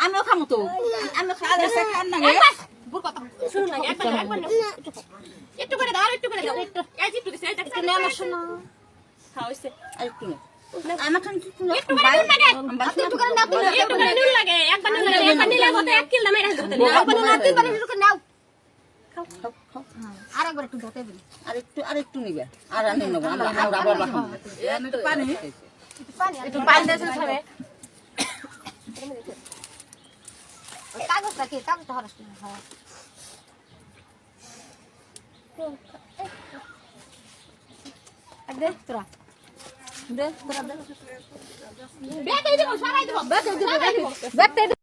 আমিও খামো তো আমি খান না একটু করে দাও একটু করে দাও একটু আমার শোনো খাওয়াইছে আর একটু আমার খান একটু করে নুন লাগে একবার নুন লাগে হতে 1 কিলো মেরে হতে একবার না 3 বার একটু নাও খাও খাও খাও আরেকবার একটু ধতে দিন আরেকটু নিবে আর আনি নেব আমরা আবার খাবো একটু পানি দিতে হবে কাগজটা কি কাগজটা হরাস হ্যাঁ দে তোরা দে তোরা দে ব্যাগ এই দেব সরাই দেব ব্যাগ এই দেব